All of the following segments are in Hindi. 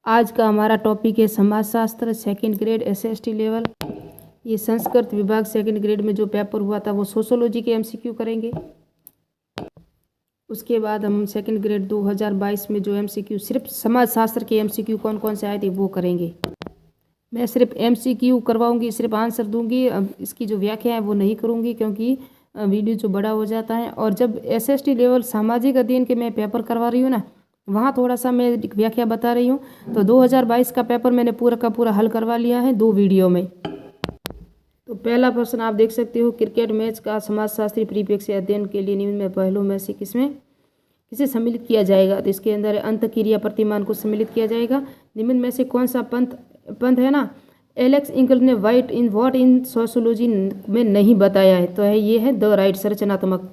आज का हमारा टॉपिक है समाजशास्त्र सेकंड ग्रेड एसएसटी लेवल। ये संस्कृत विभाग सेकंड ग्रेड में जो पेपर हुआ था वो सोशोलॉजी के एमसीक्यू करेंगे। उसके बाद हम सेकंड ग्रेड 2022 में जो एमसीक्यू सिर्फ समाजशास्त्र के एमसीक्यू कौन कौन से आए थे वो करेंगे। मैं सिर्फ एमसीक्यू करवाऊंगी, सिर्फ आंसर दूंगी। अब इसकी जो व्याख्या है वो नहीं करूंगी क्योंकि वीडियो जो बड़ा हो जाता है। और जब एसएसटी लेवल सामाजिक अध्ययन के मैं पेपर करवा रही हूँ ना, वहाँ थोड़ा सा मैं व्याख्या बता रही हूँ। तो 2022 का पेपर मैंने पूरा का पूरा हल करवा लिया है 2 वीडियो में। तो पहला प्रश्न आप देख सकते हो, क्रिकेट मैच का समाजशास्त्री परिप्रेक्ष्य अध्ययन के लिए निम्न में पहलू में से किसे सम्मिलित किया जाएगा। तो इसके अंदर अंतःक्रिया प्रतिमान को सम्मिलित किया जाएगा। निम्न में से कौन सा पंथ है ना, एलेक्स इंगल ने व्हाट इन सोशोलॉजी में नहीं बताया है, तो है ये है द राइट संरचनात्मक,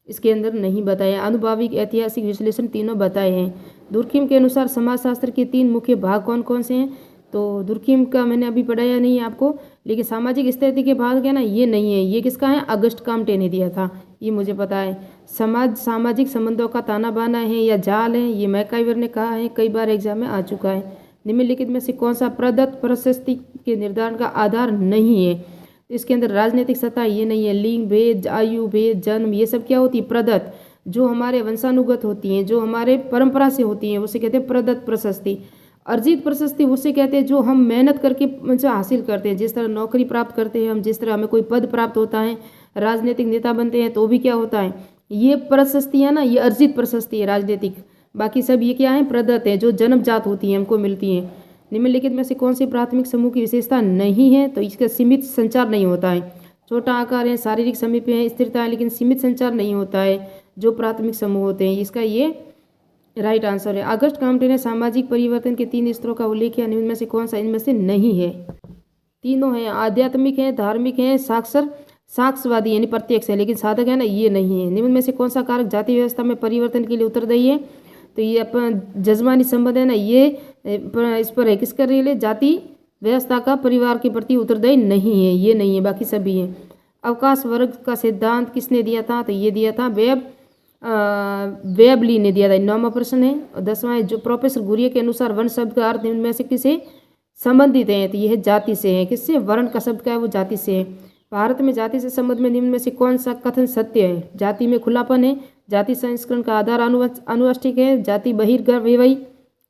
इसके अंदर नहीं बताया। अनुभाविक, ऐतिहासिक विश्लेषण तीनों बताए हैं। दुर्खिम के अनुसार समाजशास्त्र के 3 मुख्य भाग कौन कौन से हैं। तो दुर्खिम का मैंने अभी पढ़ाया नहीं है आपको, लेकिन सामाजिक स्थिति के भाग है ना, ये नहीं है। ये किसका है, अगस्त काम्टे ने दिया था, ये मुझे पता है। सामाजिक संबंधों का ताना बाना है या जाल है, ये मैकाइवर ने कहा है, कई बार एग्जाम में आ चुका है। निम्नलिखित में से कौन सा प्रदत्त प्रशस्ति के निर्धारण का आधार नहीं है। इसके अंदर राजनीतिक सत्ता ये नहीं है। लिंग भेद, आयु भेद, जन्म, ये सब क्या होती है, प्रदत्त। जो हमारे वंशानुगत होती हैं, जो हमारे परंपरा से होती हैं, उसे कहते हैं प्रदत्त प्रशस्ति। अर्जित प्रशस्ति उसे कहते हैं जो हम मेहनत करके उनसे हासिल करते हैं। जिस तरह नौकरी प्राप्त करते हैं हम, जिस तरह हमें कोई पद प्राप्त होता है, राजनीतिक नेता बनते हैं, तो भी क्या होता है, ये प्रशस्ति है ना, ये अर्जित प्रशस्ति है राजनीतिक। बाकी सब ये क्या है, प्रदत्त है, जो जन्मजात होती हैं, हमको मिलती हैं। निम्नलिखित में से कौन सी प्राथमिक समूह की विशेषता नहीं है। तो इसका सीमित संचार नहीं होता है। छोटा आकार है, शारीरिक समीप्य है, स्थिरता है, लेकिन सीमित संचार नहीं होता है जो प्राथमिक समूह होते हैं। इसका ये राइट आंसर है। अगस्त काम्टे ने सामाजिक परिवर्तन के 3 स्तरों का उल्लेख किया। निम्न में से कौन सा इनमें से नहीं है। तीनों हैं, आध्यात्मिक है, धार्मिक है, साक्षरवादी यानी प्रत्यक्ष है, लेकिन साधक है ना, ये नहीं है। निम्न में से कौन सा कारक जाति व्यवस्था में परिवर्तन के लिए उत्तरदायी है। तो ये अपन जजमानी संबंध है ना, ये इस पर है, किसका रिले है, जाति व्यवस्था का परिवार के प्रति उत्तरदायी नहीं है, ये नहीं है, बाकी सभी है। अवकाश वर्ग का सिद्धांत किसने दिया था। तो ये दिया था वेबली ने दिया था। 9वां प्रश्न है। और 10वां है, जो प्रोफेसर गुरिया के अनुसार वर्ण शब्द का अर्थ इनमें से किसे संबंधित है। तो यह जाति से है। किससे, वर्ण का शब्द का है वो जाति से है। भारत में जाति से संबंध में निम्न में से कौन सा कथन सत्य है। जाति में खुलापन है, जाति संस्करण का आधार अनुवाष्टिक है, जाति बहिर्गर्भवयी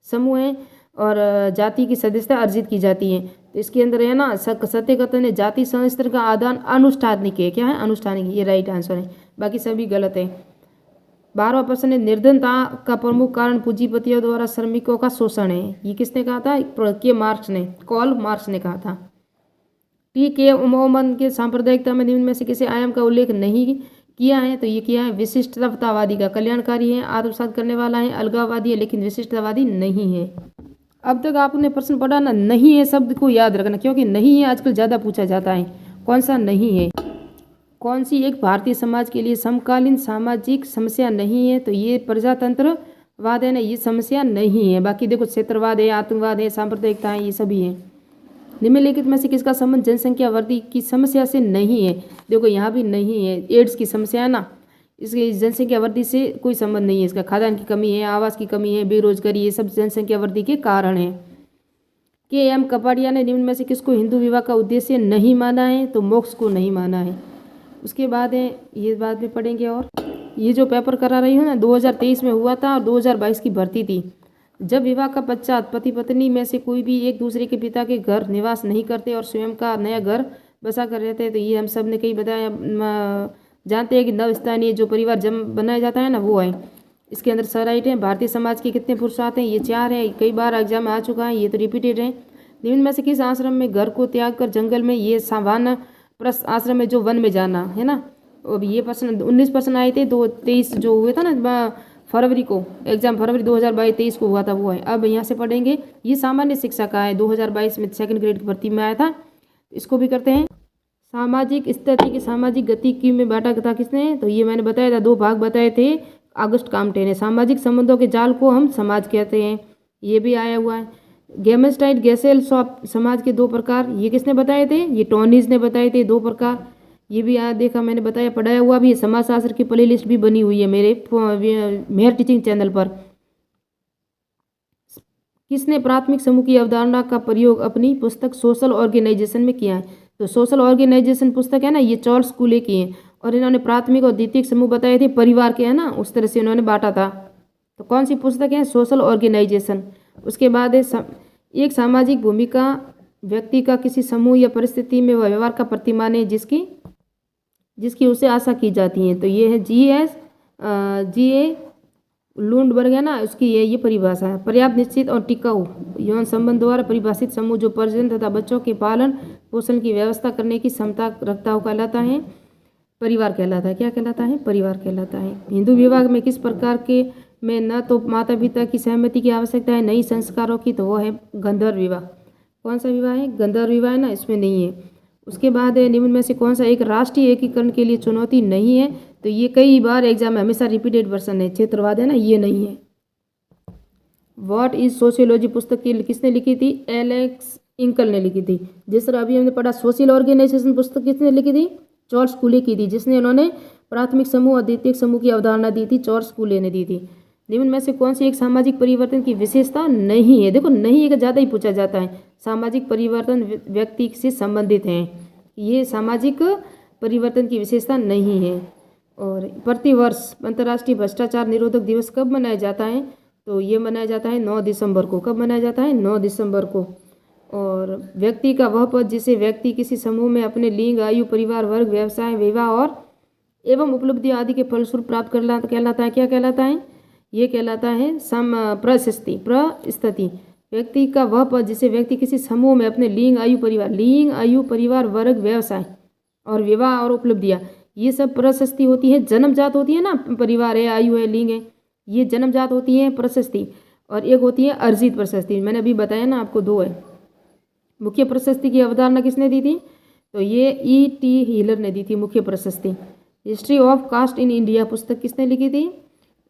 समूह है, और जाति की सदस्यता अर्जित की जाती है। तो इसके अंदर है ना, सत्य कथन है, जाति संस्करण का आदान अनुष्ठानिक है। क्या है, अनुष्ठानिक, ये राइट आंसर है, बाकी सभी गलत है। 12वां प्रश्न है, निर्धनता का प्रमुख कारण पूंजीपतियों द्वारा श्रमिकों का शोषण है। ये किसने कहा था, कॉल मार्क्स ने कहा था। टी के उमोमन के सांप्रदायिकता में निम्न में से किसी आयाम का उल्लेख नहीं किया है। तो ये किया है विशिष्टतावादी का। कल्याणकारी है, आत्मसात करने वाला है, अलगाववादी है, लेकिन विशिष्टतावादी नहीं है। अब तक आपने प्रश्न पढ़ा ना, नहीं है शब्द को याद रखना, क्योंकि नहीं है आजकल ज़्यादा पूछा जाता है। कौन सा नहीं है, कौन सी एक भारतीय समाज के लिए समकालीन सामाजिक समस्या नहीं है। तो ये प्रजातंत्रवाद है ना, ये समस्या नहीं है। बाकी देखो, क्षेत्रवाद है, आतंकवाद है, सांप्रदायिकता है, ये सभी है। निम्नलिखित में से किसका संबंध जनसंख्या वृद्धि की समस्या से नहीं है। देखो यहाँ भी नहीं है। एड्स की समस्या है ना, इसकी जनसंख्या वृद्धि से कोई संबंध नहीं है। इसका खाद्यान्न की कमी है, आवास की कमी है, बेरोजगारी, ये सब जनसंख्या वृद्धि के कारण है। के एम कपाड़िया ने निम्न में से किसको हिंदू विवाह का उद्देश्य नहीं माना है। तो मोक्ष को नहीं माना है। उसके बाद है, ये बाद में पढ़ेंगे। और ये जो पेपर करा रही हूँ ना, 2023 में हुआ था और 2022 की भर्ती थी। जब विवाह का पश्चात पति पत्नी में से कोई भी एक दूसरे के पिता के घर निवास नहीं करते और स्वयं का नया घर बसा कर रहते हैं, तो ये हम सब ने कई बताया, जानते हैं कि नवस्थानीय जो परिवार जब बनाया जाता है ना, वो है। इसके अंदर सराइट है। भारतीय समाज के कितने पुरुष आते हैं, ये 4 है, कई बार एग्जाम में आ चुका है, ये तो रिपीटेड है। निम्न में से किस आश्रम में घर को त्याग कर जंगल में, ये सावाना आश्रम में जो वन में जाना है ना। अब ये प्रश्न 19 प्रश्न आए थे, 23 जो हुए था ना फरवरी को एग्जाम, फरवरी 2022-23 को हुआ था, वो है। अब यहाँ से पढ़ेंगे। ये सामान्य शिक्षा का है, 2022 में सेकंड ग्रेड की भर्ती में आया था, इसको भी करते हैं। सामाजिक स्थिति की सामाजिक गति की में बांटा था किसने। तो ये मैंने बताया था, 2 भाग बताए थे अगस्त काम्टे ने। सामाजिक संबंधों के जाल को हम समाज कहते हैं, ये भी आया हुआ है। गेमेस्टाइट गैसेल समाज के 2 प्रकार, ये किसने बताए थे, ये टॉनीज ने बताए थे 2 प्रकार, ये भी आया, देखा मैंने बताया, पढ़ाया हुआ भी है। समाजशास्त्र की प्ले लिस्ट भी बनी हुई है मेरे मेहर टीचिंग चैनल पर। किसने प्राथमिक समूह की अवधारणा का प्रयोग अपनी पुस्तक सोशल ऑर्गेनाइजेशन में किया है? तो सोशल ऑर्गेनाइजेशन पुस्तक है ना, ये चार्ल्स कूले की है और इन्होंने प्राथमिक और द्वितीयक समूह बताए थे परिवार के, है ना, उस तरह से इन्होंने बांटा था। तो कौन सी पुस्तक है? Social organisation. उसके बाद है एक सामाजिक भूमिका व्यक्ति का किसी समूह या परिस्थिति में व्यवहार का प्रतिमान है जिसकी उसे आशा की जाती है। तो ये है G.A. लुंडबर्ग, है ना, उसकी ये परिभाषा है। पर्याप्त, निश्चित और टिकाऊ यौन संबंध द्वारा परिभाषित समूह जो प्रजनन तथा बच्चों के पालन पोषण की व्यवस्था करने की क्षमता रखता हो कहलाता है परिवार कहलाता है। क्या कहलाता है? परिवार कहलाता है। हिंदू विवाह में किस प्रकार के में न तो माता पिता की सहमति की आवश्यकता है, नई संस्कारों की, तो वो है गंधर्व विवाह। कौन सा विवाह है? गंधर्व विवाह, है ना, इसमें नहीं है। उसके बाद निम्न में से कौन सा एक राष्ट्रीय एकीकरण के लिए चुनौती नहीं है? तो ये कई बार एग्जाम में हमेशा रिपीटेड वर्सन है, क्षेत्रवाद, है ना, ये नहीं है। व्हाट इज सोशियोलॉजी पुस्तक की किसने लिखी थी? एलेक्स इंकल ने लिखी थी। जिस तरह अभी हमने पढ़ा सोशल ऑर्गेनाइजेशन पुस्तक किसने लिखी थी? चार्ल्स कूले की थी, जिसने उन्होंने प्राथमिक समूह और द्वितीयक समूह की अवधारणा दी थी, चार्ल्स कूले ने दी थी। निम्न में से कौन सी एक सामाजिक परिवर्तन की विशेषता नहीं है? देखो, नहीं है ज़्यादा ही पूछा जाता है। सामाजिक परिवर्तन व्यक्ति से संबंधित हैं, ये सामाजिक परिवर्तन की विशेषता नहीं है। और प्रतिवर्ष अंतर्राष्ट्रीय भ्रष्टाचार निरोधक दिवस कब मनाया जाता है? तो ये मनाया जाता है 9 दिसंबर को। कब मनाया जाता है? 9 दिसंबर को। और व्यक्ति का वह पद जिसे व्यक्ति किसी समूह में अपने लिंग, आयु, परिवार, वर्ग, व्यवसाय, विवाह और एवं उपलब्धि आदि के फलस्वरूप प्राप्त कहलाता है। क्या कहलाता है? ये कहलाता है प्रस्थिति। व्यक्ति का वह पद जिसे व्यक्ति किसी समूह में अपने लिंग, आयु, परिवार, वर्ग, व्यवसाय और विवाह और उपलब्धियाँ, ये सब प्रशस्ति होती है, जन्मजात होती है ना। परिवार है, आयु है, लिंग है, ये जन्मजात होती है प्रशस्ति। और एक होती है अर्जित प्रशस्ति। मैंने अभी बताया ना आपको, 2 है। मुख्य प्रशस्ति की अवधारणा किसने दी थी? तो ये E.T. हीलर ने दी थी मुख्य प्रशस्ति। History of caste in India पुस्तक किसने लिखी थी?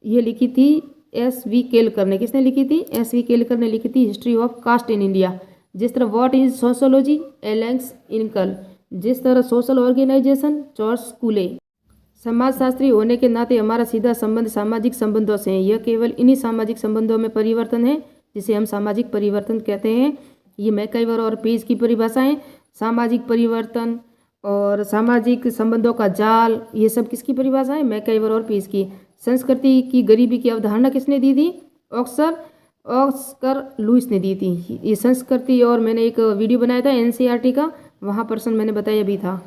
ये लिखी थी S.V. केलकर ने। किसने लिखी थी? S.V. केलकर ने लिखी थी history of caste in India. जिस तरह what is sociology, Alex Inkeles. जिस तरह सोशल ऑर्गेनाइजेशन, चार्ल्स कूले। समाजशास्त्री होने के नाते हमारा सीधा संबंध सामाजिक संबंधों से है। यह केवल इन्हीं सामाजिक संबंधों में परिवर्तन है जिसे हम सामाजिक परिवर्तन कहते हैं। ये मैकाइवर और पेज की परिभाषा है। सामाजिक परिवर्तन और सामाजिक संबंधों का जाल, ये सब किसकी परिभाषा है? मैकाइवर और पेज की। संस्कृति की गरीबी की अवधारणा किसने दी थी? ऑस्कर लुइस ने दी थी। ये संस्कृति, और मैंने एक वीडियो बनाया था NCERT का, वहाँ पर्सन मैंने बताया भी था।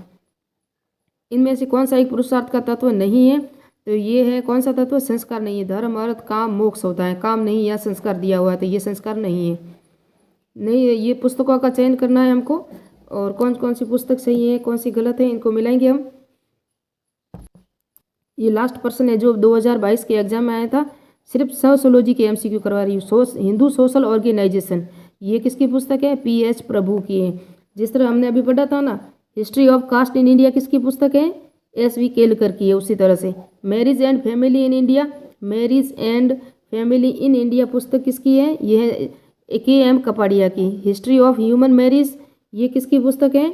इनमें से कौन सा एक पुरुषार्थ का तत्व नहीं है? तो ये है, कौन सा तत्व? संस्कार नहीं है। धर्म, अर्थ, काम, मोक्ष होता है, काम नहीं, या संस्कार दिया हुआ है, तो ये संस्कार नहीं है। नहीं, ये पुस्तकों का चयन करना है हमको, और कौन कौन सी पुस्तक सही है, कौन सी गलत है, इनको मिलाएंगे हम। ये लास्ट पर्सन है जो 2022 के एग्जाम में आया था। सिर्फ सोशियोलॉजी के MCQ करवा रही हूँ। हिंदू सोशल ऑर्गेनाइजेशन, ये किसकी पुस्तक है? PH प्रभु की है। जिस तरह हमने अभी पढ़ा था ना, history of caste in India किसकी पुस्तक है? S.V. केलकर की है। उसी तरह से marriage and family in India पुस्तक किसकी है? ये है K.M. कपाड़िया की। हिस्ट्री ऑफ ह्यूमन मैरिज, ये किसकी पुस्तक है?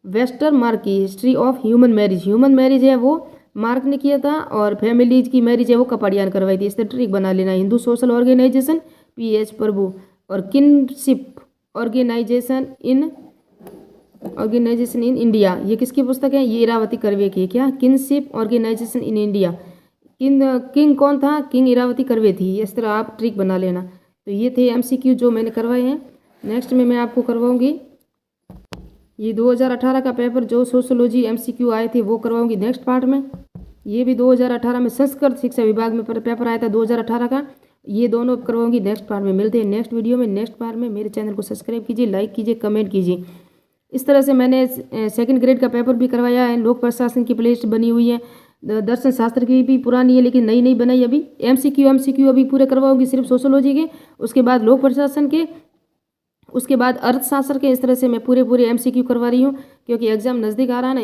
वेस्टर मार्क की। हिस्ट्री ऑफ ह्यूमन मैरिज है वो मार्क ने किया था, और फैमिलीज की मैरिज है वो कपाड़िया ने करवाई थी। इससे ट्रिक बना लेना। हिंदू सोशल ऑर्गेनाइजेशन PH प्रभु, और किनशिप ऑर्गेनाइजेशन इन इंडिया, ये किसकी पुस्तक है? ये इरावती कर्वे की है। क्या? Kinship organisation in India. King कौन था? किंग इरावती कर्वे थी। इस तरह आप ट्रिक बना लेना। तो ये थे MCQ जो मैंने करवाए हैं। नेक्स्ट में मैं आपको करवाऊंगी ये 2018 का पेपर, जो सोशियोलॉजी MCQ आए थे वो करवाऊंगी नेक्स्ट पार्ट में। ये भी 2018 में संस्कृत शिक्षा विभाग में पेपर आया था 2018 का, ये दोनों करवाऊंगी नेक्स्ट पार्ट में। मिलते हैं नेक्स्ट वीडियो में, नेक्स्ट पार्ट में। मेरे चैनल को सब्सक्राइब कीजिए, लाइक कीजिए, कमेंट कीजिए। इस तरह से मैंने 2nd ग्रेड का पेपर भी करवाया है। लोक प्रशासन की प्लेलिस्ट बनी हुई है। दर्शन शास्त्र की भी पुरानी है, लेकिन नई बनाई अभी। MCQ अभी पूरे करवाऊंगी सिर्फ सोशियोलॉजी के, उसके बाद लोक प्रशासन के, उसके बाद अर्थशास्त्र के। इस तरह से मैं पूरे MCQ करवा रही हूँ, क्योंकि एग्जाम नज़दीक आ रहा है ना।